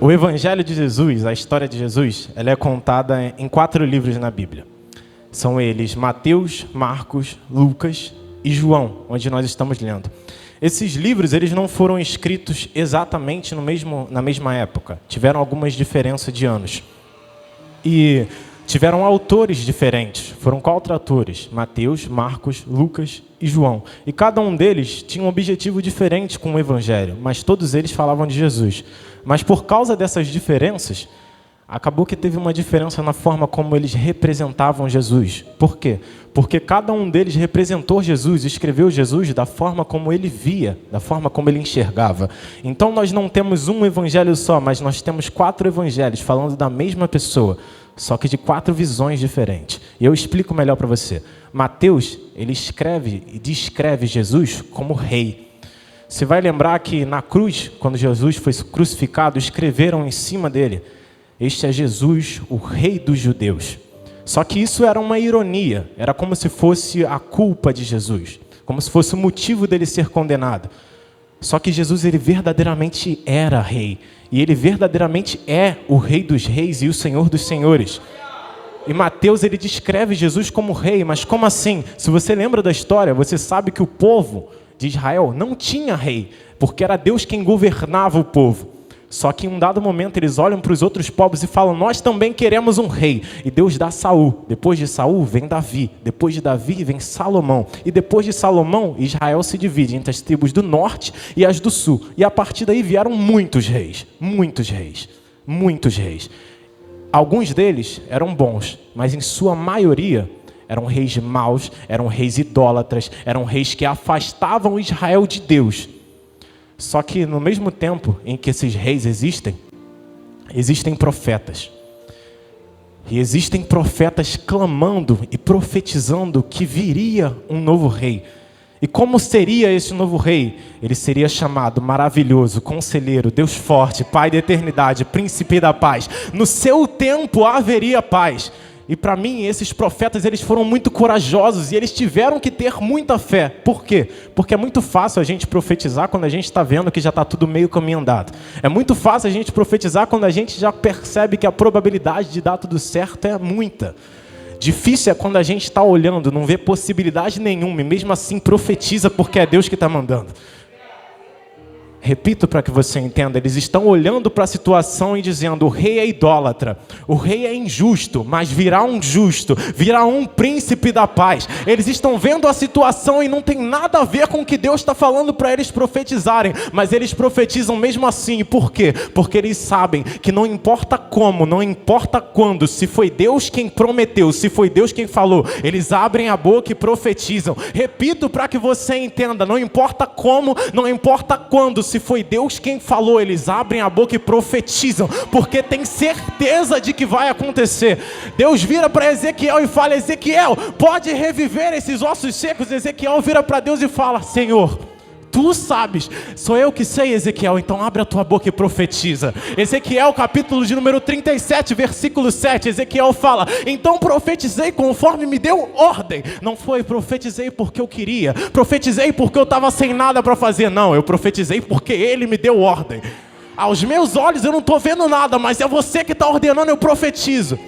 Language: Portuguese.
O Evangelho de Jesus, a história de Jesus, ela é contada em 4 livros na Bíblia. São eles Mateus, Marcos, Lucas e João, onde nós estamos lendo. Esses livros eles não foram escritos exatamente na mesma época. Tiveram algumas diferenças de anos. E tiveram autores diferentes. Foram 4 autores: Mateus, Marcos, Lucas e João. E cada um deles tinha um objetivo diferente com o Evangelho, mas todos eles falavam de Jesus. Mas por causa dessas diferenças, acabou que teve uma diferença na forma como eles representavam Jesus. Por quê? Porque cada um deles representou Jesus, escreveu Jesus da forma como ele via, da forma como ele enxergava. Então nós não temos um evangelho só, mas nós temos 4 evangelhos falando da mesma pessoa, só que de 4 visões diferentes. E eu explico melhor para você. Mateus, ele escreve e descreve Jesus como rei. Você vai lembrar que na cruz, quando Jesus foi crucificado, escreveram em cima dele: "Este é Jesus, o Rei dos Judeus". Só que isso era uma ironia, era como se fosse a culpa de Jesus, como se fosse o motivo dele ser condenado. Só que Jesus, ele verdadeiramente era rei, e ele verdadeiramente é o Rei dos Reis e o Senhor dos Senhores. E Mateus, ele descreve Jesus como rei, mas como assim? Se você lembra da história, você sabe que o povo de Israel não tinha rei, porque era Deus quem governava o povo. Só que em um dado momento eles olham para os outros povos e falam: nós também queremos um rei. E Deus dá Saul. Depois de Saul vem Davi. Depois de Davi vem Salomão. E depois de Salomão, Israel se divide entre as tribos do norte e as do sul. E a partir daí vieram muitos reis. Muitos reis. Muitos reis. Alguns deles eram bons, mas em sua maioria eram reis maus, eram reis idólatras, eram reis que afastavam Israel de Deus. Só que no mesmo tempo em que esses reis existem profetas. E existem profetas clamando e profetizando que viria um novo rei. E como seria esse novo rei? Ele seria chamado Maravilhoso, Conselheiro, Deus Forte, Pai da Eternidade, Príncipe da Paz. No seu tempo haveria paz. E para mim, esses profetas, eles foram muito corajosos e eles tiveram que ter muita fé. Por quê? Porque é muito fácil a gente profetizar quando a gente está vendo que já está tudo meio caminho andado. É muito fácil a gente profetizar quando a gente já percebe que a probabilidade de dar tudo certo é muita. Difícil é quando a gente está olhando, não vê possibilidade nenhuma e mesmo assim profetiza porque é Deus que está mandando. Repito para que você entenda, eles estão olhando para a situação e dizendo: o rei é idólatra, o rei é injusto, mas virá um justo, virá um príncipe da paz. Eles estão vendo a situação e não tem nada a ver com o que Deus está falando para eles profetizarem, mas eles profetizam mesmo assim. Por quê? Porque eles sabem que não importa como, não importa quando, se foi Deus quem prometeu, se foi Deus quem falou, eles abrem a boca e profetizam. Repito para que você entenda, não importa como, não importa quando, se foi Deus quem falou, eles abrem a boca e profetizam, porque tem certeza de que vai acontecer. Deus vira para Ezequiel e fala: Ezequiel, pode reviver esses ossos secos? Ezequiel vira para Deus e fala: Senhor, tu sabes, sou eu que sei, Ezequiel, então abre a tua boca e profetiza. Ezequiel capítulo de número 37, versículo 7, Ezequiel fala: então profetizei conforme me deu ordem. Não foi profetizei porque eu queria, profetizei porque eu estava sem nada para fazer. Não, eu profetizei porque ele me deu ordem. Aos meus olhos eu não estou vendo nada, mas é você que está ordenando, eu profetizo.